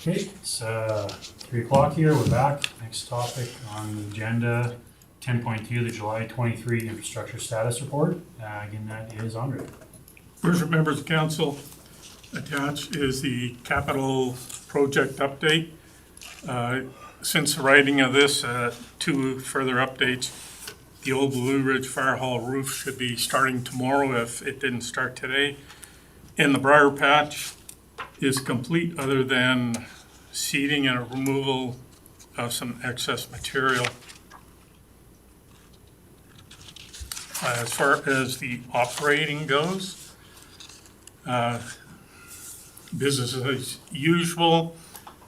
Okay, it's 3 o'clock here, we're back. Next topic on the agenda, 10.2, the July 23 infrastructure status report. Again, that is Andre. First, members of council, attached is the capital project update. Since the writing of this, two further updates. The old Blue Ridge Fire Hall roof should be starting tomorrow if it didn't start today. And the briar patch is complete other than seeding and removal of some excess material. As far as the operating goes, business as usual.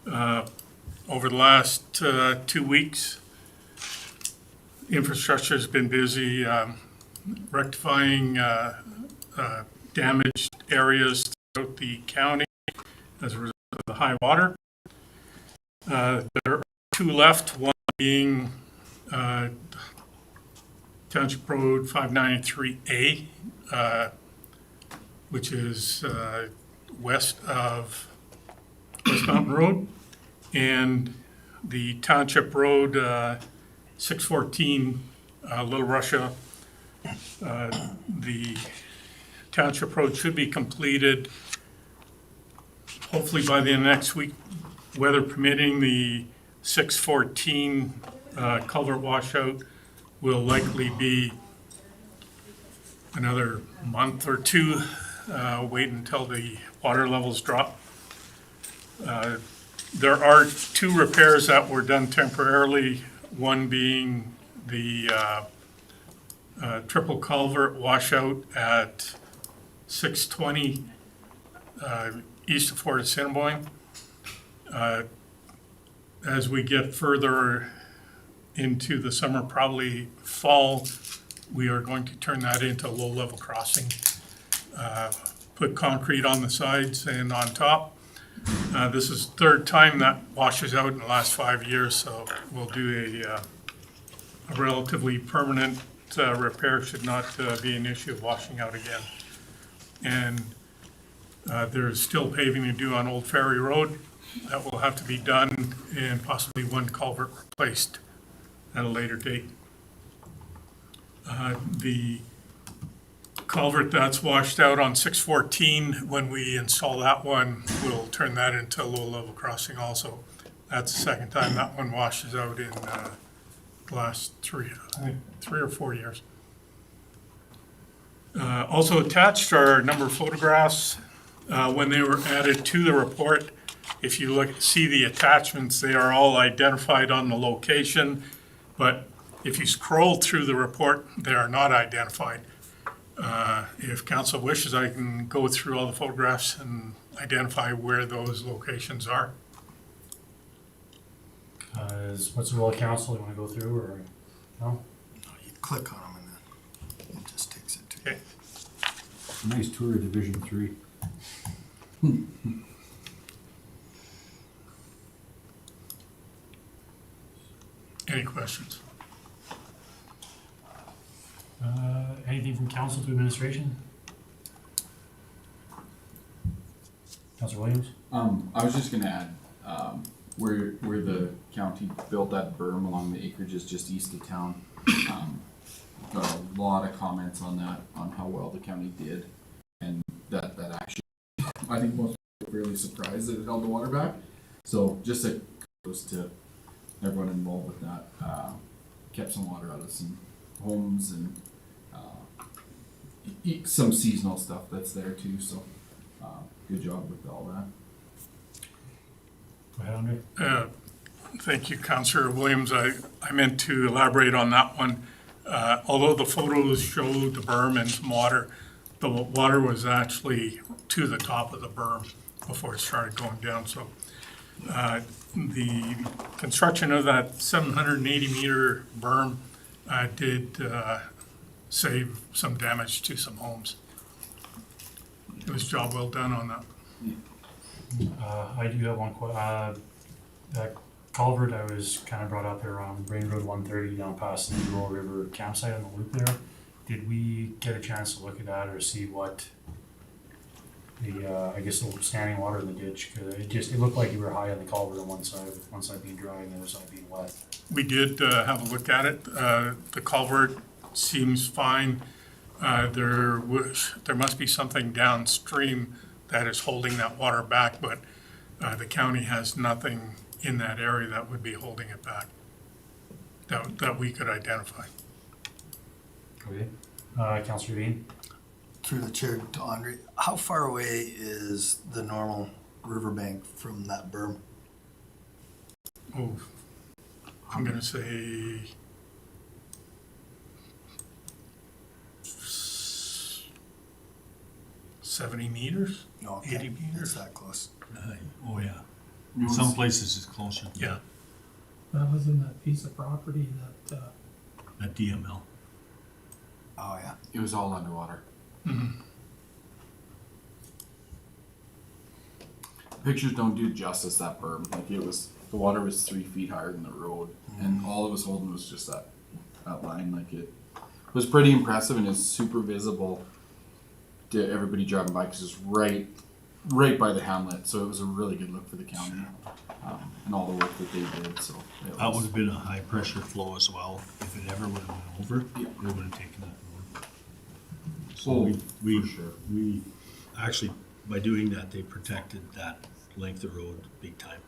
Over the last 2 weeks, infrastructure has been busy rectifying damaged areas throughout the county as a result of the high water. There are two left, one being Township Road 593A, which is west of West Mountain Road, and the Township Road 614 Little Russia. The Township Road should be completed hopefully by the end of next week, weather permitting. The 614 culvert washout will likely be another month or two. Wait until the water levels drop. There are two repairs that were done temporarily, one being the triple culvert washout at 620 east of Fort Assiniboine. As we get further into the summer, probably fall, we are going to turn that into a low-level crossing. Put concrete on the sides and on top. This is the third time that washes out in the last 5 years, so we'll do a relatively permanent repair. Should not be an issue of washing out again. And there's still paving to do on Old Ferry Road. That will have to be done and possibly one culvert replaced at a later date. The culvert that's washed out on 614, when we install that one, we'll turn that into a low-level crossing also. That's the second time that one washes out in the last 3 or 4 years. Also attached are a number of photographs. When they were added to the report, if you see the attachments, they are all identified on the location, but if you scroll through the report, they are not identified. If council wishes, I can go through all the photographs and identify where those locations are. What's the role of council? You want to go through or no? You click on them and then it just takes it to Okay. Nice tour of Division 3. Any questions? Anything from council to administration? Councilor Williams? I was just gonna add, where the county built that berm along the acreages just east of town. Got a lot of comments on that, on how well the county did, and that actually, I think most people were fairly surprised that it held the water back. So just a kudos to everyone involved with that. Kept some water out of some homes and some seasonal stuff that's there too. So good job with all that. Go ahead, Andre. Thank you, Councillor Williams. I meant to elaborate on that one. Although the photos showed the berm and some water, the water was actually to the top of the berm before it started going down. So the construction of that 780 meter berm did save some damage to some homes. It was a job well done on that. I do have one question. That culvert I was kind of brought up here on Rain Road 130 down past the Rural River campsite on the loop there. Did we get a chance to look at that or see what I guess the standing water in the ditch, 'cause it looked like you were high on the culvert on one side being dry and the other side being wet. We did have a look at it. The culvert seems fine. There must be something downstream that is holding that water back, but the county has nothing in that area that would be holding it back that we could identify. Okay. Councillor Dean? Through the chair to Andre, how far away is the normal riverbank from that berm? Oh, I'm gonna say 70 meters, No, okay. 80 meters. It's that close. Oh, yeah. It was- Some places it's closer. Yeah. That was in that piece of property that, At DML. Oh, yeah. It was all underwater. Mhm. Pictures don't do justice that berm. Like the water was 3 feet higher than the road, and all it was holding was just that line. Like it was pretty impressive and is super visible to everybody driving by because it's right by the hamlet. So it was a really good look for the county and all the work that they did. So it That would was, have been a high pressure flow as well. If it ever would have went over, Yeah. we would have taken that road. So Oh, we for sure. we actually, by doing that, they protected that length of road big time.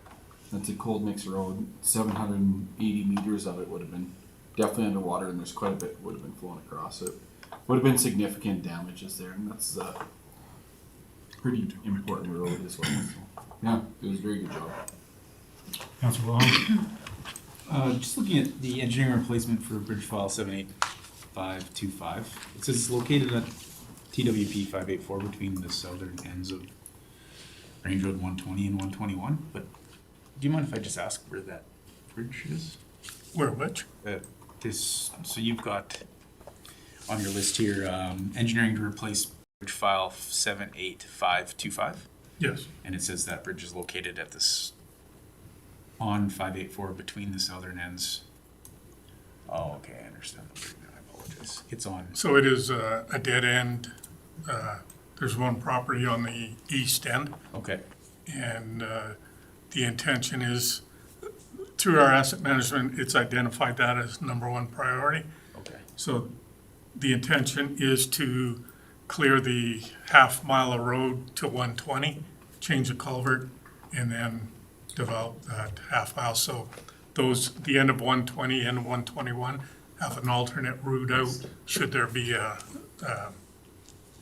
That's a cold mix road. 780 meters of it would have been definitely underwater, and there's quite a bit would have been flowing across it. Would have been significant damages there, and that's a pretty important road as well. So, yeah, it was a very good job. Councillor Wilhelm? Just looking at the engineering replacement for bridge file 78525, it says it's located at TWP 584 between the southern ends of Range Road 120 and 121, but do you mind if I just ask where that bridge is? Where, which? So you've got on your list here, engineering to replace bridge file 78525, Yes. and it says that bridge is located at this, on 584 between the southern ends. Oh, okay, I understand. I apologize. It's on, So it is a dead end. There's one property on the east end, okay, and the intention is, through our asset management, it's identified that as number one priority. okay. So the intention is to clear the half mile of road to 120, change the culvert, and then develop that half mile. So the end of 120 and 121 have an alternate route out should there be a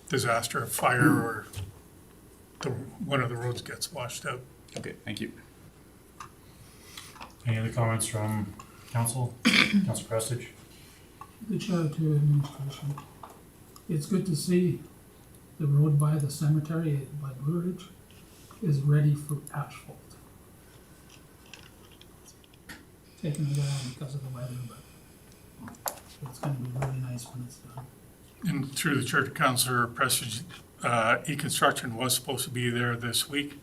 disaster, a fire, or one of the roads gets washed out. Okay, thank you. Any other comments from council? Councillor Prestige? the chair to administration. It's good to see the road by the cemetery by Blue Ridge is ready for asphalt. Taking it down because of the weather, but it's gonna be really nice when it's done. And through the church, Councillor Prestige, E-Construction was supposed to be there this week,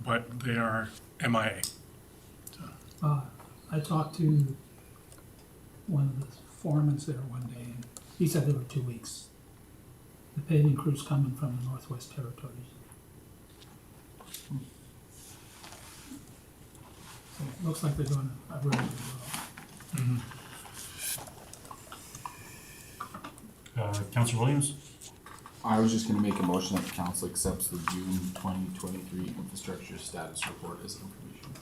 but they are MIA. I talked to one of the foremen there one day, and he said there were 2 weeks. The paving crew's coming from the Northwest Territories. So it looks like they're doing a really good job. Councillor Williams? I was just gonna make a motion that the council accepts the June 2023 infrastructure status report as information.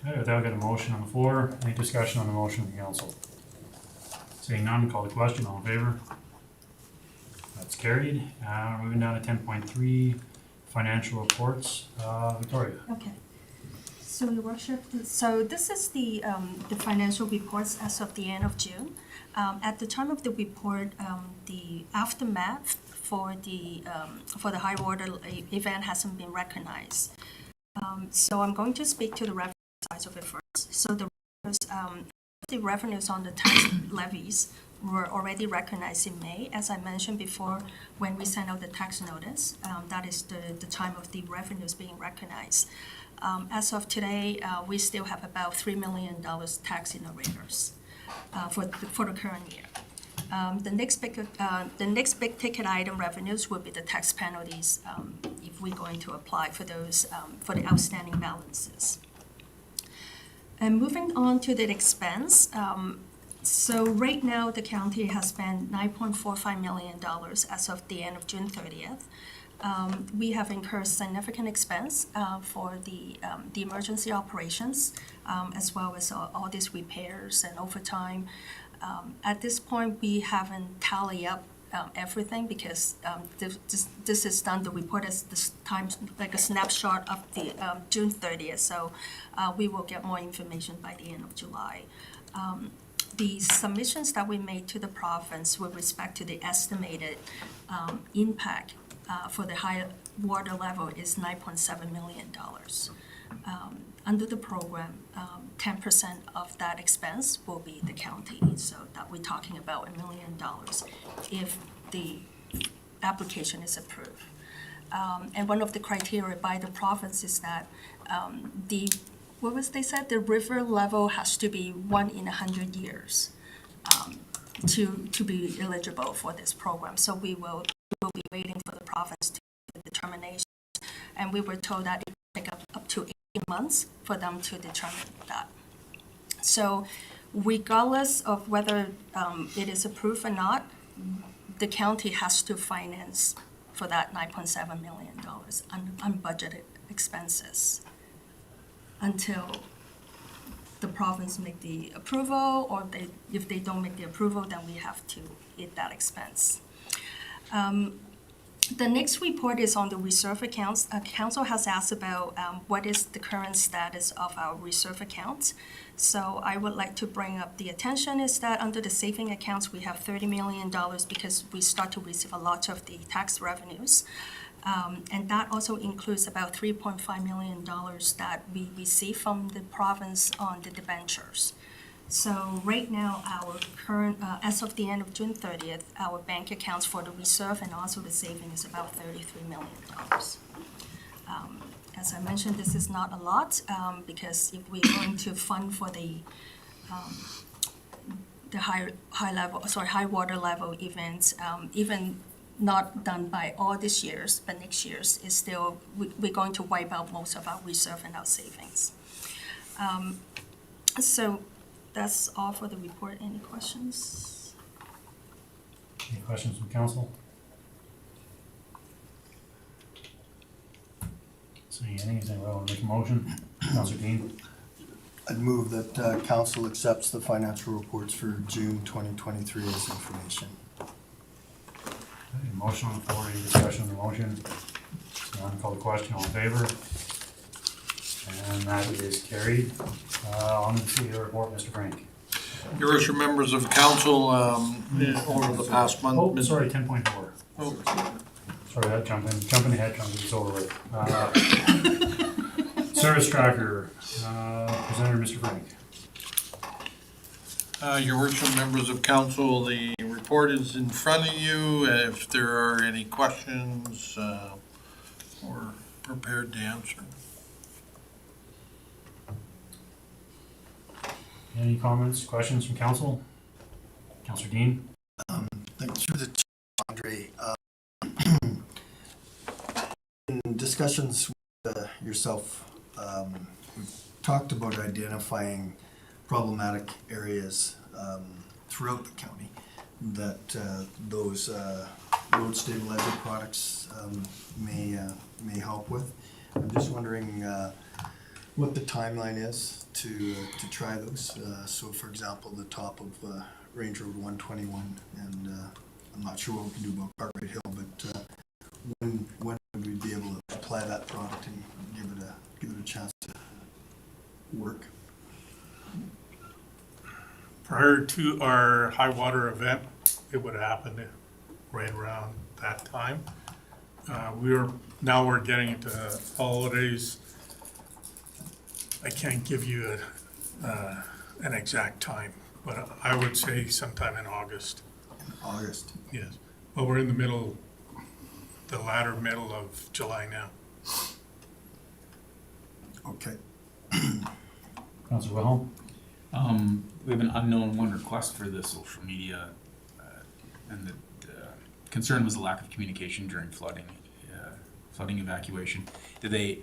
Okay, with that, I've got a motion on the floor. Any discussion on the motion of the council? Seeing none, call the question. All in favor? That's carried. Moving down to 10.3, financial reports. Victoria? Okay. So your worship, so this is the financial reports as of the end of June. At the time of the report, the aftermath for the high water event hasn't been recognized. So I'm going to speak to the revenue side of it first. So the revenues on the tax levies were already recognized in May. As I mentioned before, when we sent out the tax notice, that is the time of the revenues being recognized. As of today, we still have about $3 million tax in arrears for the current year. The next big ticket item revenues will be the tax penalties, if we're going to apply for those, for the outstanding balances. And moving on to the expense, so right now, the county has spent $9.45 million as of the end of June 30th. We have incurred significant expense for the emergency operations, as well as all these repairs and overtime. At this point, we haven't tallied up everything because this is done, the report is this time, like a snapshot of the June 30th, so we will get more information by the end of July. The submissions that we made to the province with respect to the estimated impact for the high water level is $9.7 million. Under the program, 10% of that expense will be the county, so that we're talking about $1 million if the application is approved. And one of the criteria by the province is that they said? The river level has to be 1 in 100 years to be eligible for this program. So we will be waiting for the province to make the determination. And we were told that it will take up to 18 months for them to determine that. So regardless of whether it is approved or not, the county has to finance for that $9.7 million unbudgeted expenses until the province make the approval, or if they don't make the approval, then we have to eat that expense. The next report is on the reserve accounts. Council has asked about what is the current status of our reserve accounts. So I would like to bring up the attention is that under the saving accounts, we have $30 million because we start to receive a lot of the tax revenues. And that also includes about $3.5 million that we receive from the province on the debentures. So right now, our current, as of the end of June 30th, our bank accounts for the reserve and also the saving is about $33 million. As I mentioned, this is not a lot because if we're going to fund for the high water level events, even not done by all this year's, but next year's is still, we're going to wipe out most of our reserve and our savings. So that's all for the report. Any questions? Any questions from council? Seeing any, does anyone want to make a motion? Councilor Dean? I'd move that council accepts the financial reports for June 2023 as information. Okay, motion on the floor, any discussion on the motion? None, call the question, all in favor? And that is carried. On to the CAO report, Mr. Frank. Your worship, members of council, over the past month. Oh, sorry, 10.4. Oh, Sorry, that jumping ahead, it's over with. Service tracker, presenter, Mr. Frank. Your worship, members of council, the report is in front of you. If there are any questions, we're prepared to answer. Any comments, questions from council? Councilor Dean? Through the chair, Andre, in discussions with yourself, we've talked about identifying problematic areas throughout the county that those road stabilizer products may help with. I'm just wondering what the timeline is to try those. So for example, the top of Range Road 121, and I'm not sure what we can do about Cartwright Hill, but when would we be able to apply that product and give it a chance to work? Prior to our high water event, it would have happened right around that time. Now we're getting into holidays. I can't give you an exact time, but I would say sometime in August. In August. Yes, but we're in the latter middle of July now. Okay. Councilor Wilhelm? We have an unknown one request for the social media and the concern was the lack of communication during flooding evacuation. Did they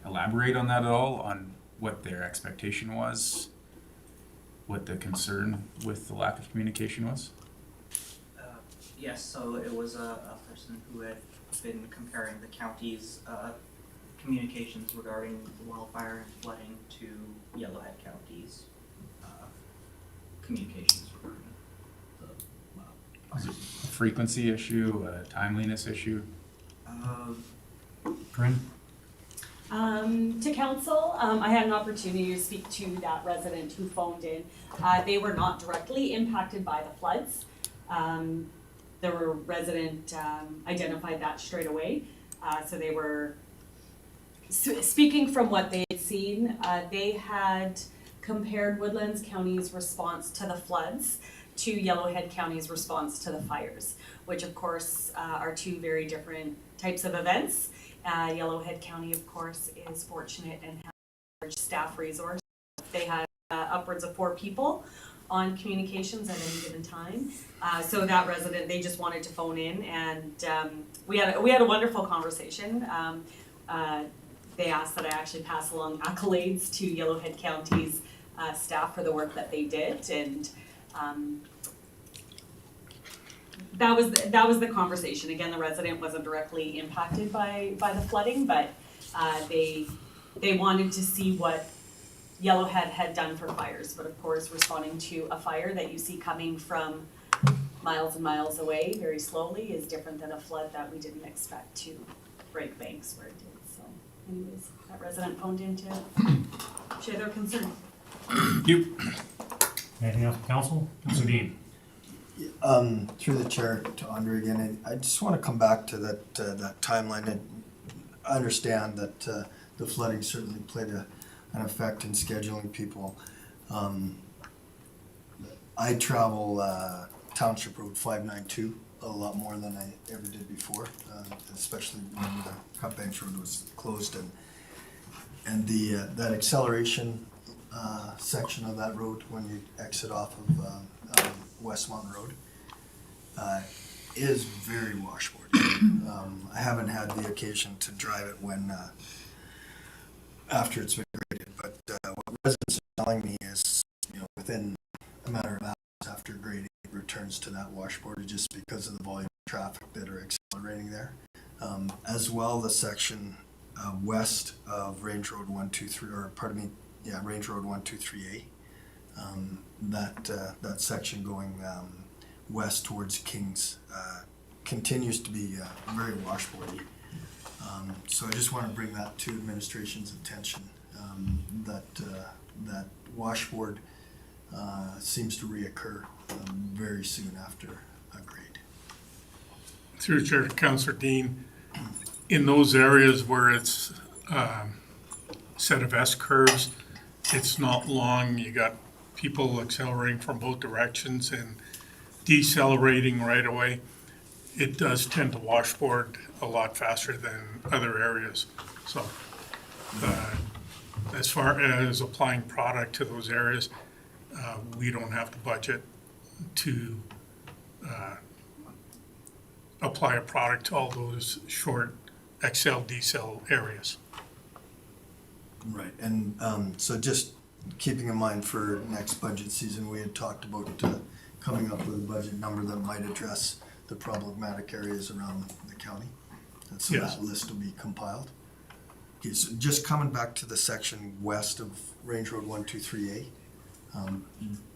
elaborate on that at all, on what their expectation was, what the concern with the lack of communication was? Yes, so it was a person who had been comparing the county's communications regarding wildfire and flooding to Yellowhead County's communications regarding the Is it a frequency issue, a timeliness issue? Corinne? To council, I had an opportunity to speak to that resident who phoned in. They were not directly impacted by the floods. The resident identified that straight away. So they were speaking from what they had seen. They had compared Woodlands County's response to the floods to Yellowhead County's response to the fires, which of course are two very different types of events. Yellowhead County, of course, is fortunate and has a large staff resource. They had upwards of 4 people on communications at any given time. So that resident, they just wanted to phone in, and we had a wonderful conversation. They asked that I actually pass along accolades to Yellowhead County's staff for the work that they did, and that was the conversation. Again, the resident wasn't directly impacted by the flooding, but they wanted to see what Yellowhead had done for fires. But of course, responding to a fire that you see coming from miles and miles away very slowly is different than a flood that we didn't expect to break banks where it did. So anyways, that resident phoned in to share their concern. You. Anything else from council? Councilor Dean? Through the chair to Andre again, and I just want to come back to that timeline. And I understand that the flooding certainly played an effect in scheduling people. I travel Township Road 592 a lot more than I ever did before, especially when the Cut Banks Road was closed, and the that acceleration section of that road when you exit off of West Mountain Road is very washboardy. I haven't had the occasion to drive it when after it's been graded, but what residents are telling me is, within a matter of hours after grading, it returns to that washboard just because of the volume of traffic that are accelerating there. As well, the section west of Range Road 123, Range Road 123A. That section going west towards Kings continues to be very washboardy. So I just want to bring that to administration's attention, that washboard seems to reoccur very soon after a grade. Through Chair to Councillor Dean, in those areas where it's set of S curves, it's not long. You got people accelerating from both directions and decelerating right away. It does tend to washboard a lot faster than other areas. So as far as applying product to those areas, we don't have the budget to apply a product to all those short excel decel areas. Right, and so just keeping in mind for next budget season, we had talked about coming up with a budget number that might address the problematic areas around the county. And so Yes. that list will be compiled. Okay, so just coming back to the section west of Range Road 123A,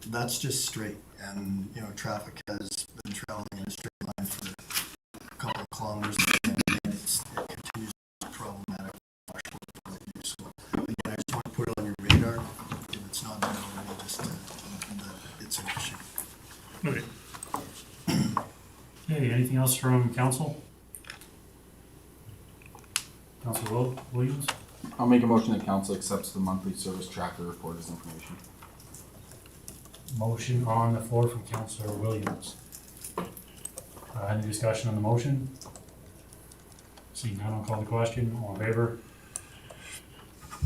that's just straight, and traffic has been traveling in a straight line for a couple of kilometers, and it continues to be problematic. So again, I just want to put it on your radar, if it's not there already, just that it's an issue. Okay. Okay, anything else from council? Councilor Williams? I'll make a motion that council accepts the monthly service tracker report as information. Motion on the floor from Councilor Williams. Any discussion on the motion? Seeing none, I'll call the question. All in favor?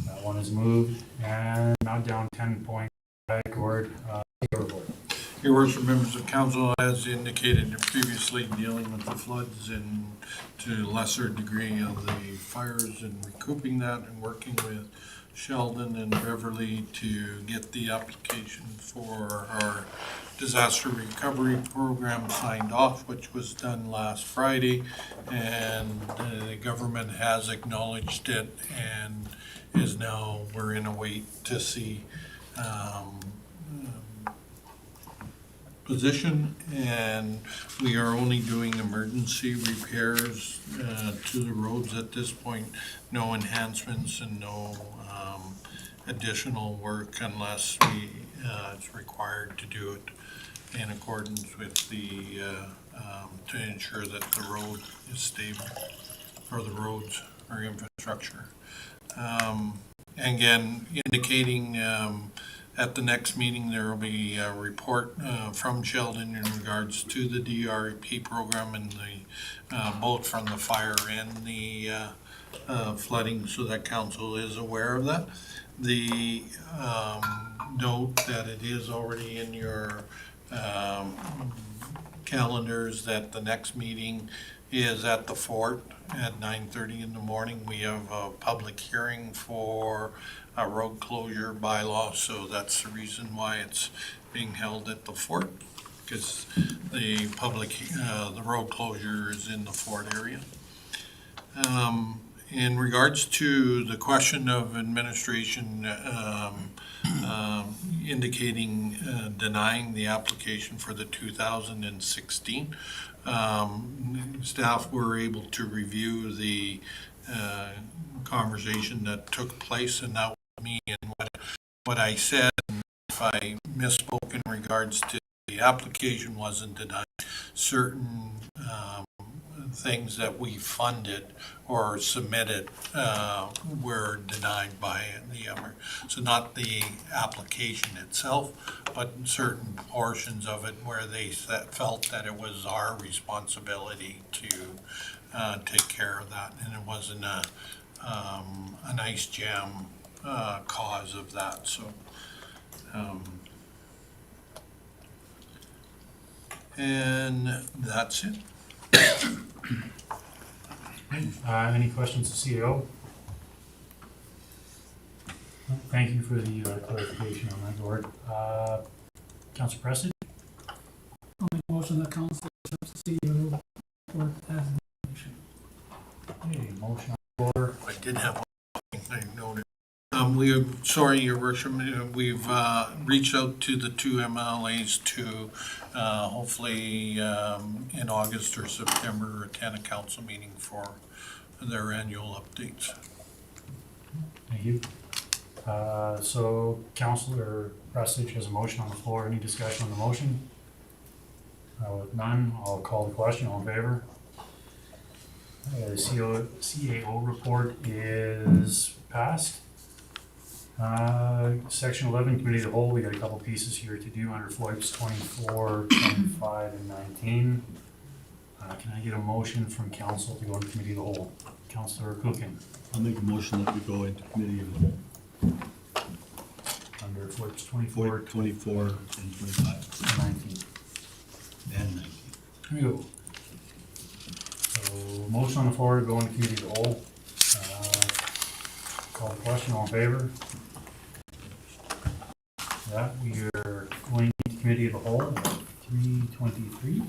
That one is moved. And now down 10 points. Backward. CAO report. Your worship, members of council, as indicated previously, dealing with the floods and to a lesser degree of the fires and recouping that and working with Sheldon and Beverly to get the application for our disaster recovery program signed off, which was done last Friday. And the government has acknowledged it and is now, we're in a wait to see position, and we are only doing emergency repairs to the roads at this point. No enhancements and no additional work unless it's required to do it in accordance with the to ensure that the road is stable, or the roads or infrastructure. Again, indicating at the next meeting, there will be a report from Sheldon in regards to the DRP program and the both from the fire and the flooding, so that council is aware of that. The note that it is already in your calendars that the next meeting is at the fort at 9:30 in the morning. We have a public hearing for a road closure bylaw, so that's the reason why it's being held at the fort, because the road closure is in the fort area. In regards to the question of administration indicating denying the application for the 2016, staff were able to review the conversation that took place, and that was me, and what I said, and if I misspoke in regards to the application wasn't denied, certain things that we funded or submitted were denied by the so not the application itself, but certain portions of it where they felt that it was our responsibility to take care of that, and it wasn't a nice jam cause of that. So and that's it. Any questions to CAO? Thank you for the clarification on that, Gord. Councilor Preston? I'll make a motion that council accepts the CEO report as information. Okay, motion on the floor. I did have one thing I noted. Sorry, Your Worship, we've reached out to the two MLAs to hopefully in August or September attend a council meeting for their annual updates. Thank you. So Councilor Prestich has a motion on the floor. Any discussion on the motion? With none, I'll call the question. All in favor? The CAO report is passed. Section 11, Committee of the Whole, we got a couple pieces here to do under FOIPs 24, 25, and 19. Can I get a motion from council to go into Committee of the Whole? Councilor Cookin. I'll make a motion that we go into committee of the whole. Under FOIPs 24, 24 and 25 19. and 19. Here we go. So, motion on the floor to go into Committee of the Whole. Call the question, all in favor? That, we are going into Committee of the Whole at 3:23.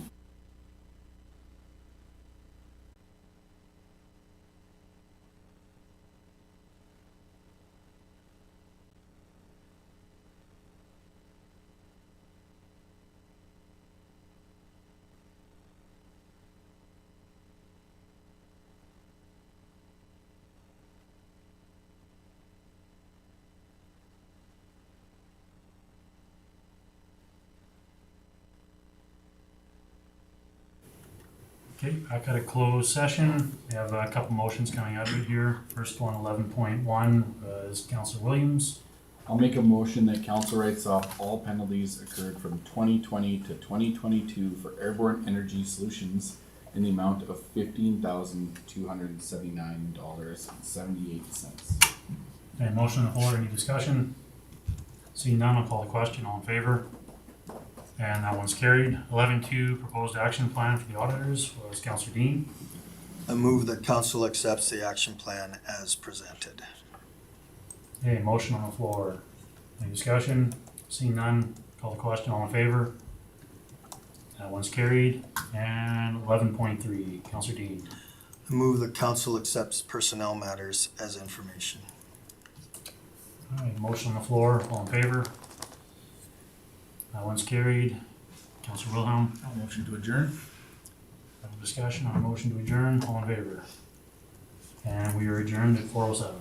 Okay, I got a closed session. We have a couple motions coming out of it here. First one, 11.1, is Councilor Williams. I'll make a motion that council writes off all penalties occurred from 2020 to 2022 for airborne energy solutions in the amount of $15,279.78. Okay, motion on the floor, any discussion? Seeing none, I'll call the question. All in favor? and that one's carried. 11.2, proposed action plan for the auditors was Councillor Dean. I move that council accepts the action plan as presented. Okay, motion on the floor. Any discussion? Seeing none, call the question, all in favor? That one's carried. And 11.3, Councillor Dean. I move that council accepts personnel matters as information. All right, motion on the floor, all in favor? That one's carried. Councillor Wilhelm, I'll motion to adjourn. discussion on a motion to adjourn, all in favor? And we are adjourned at 4:07.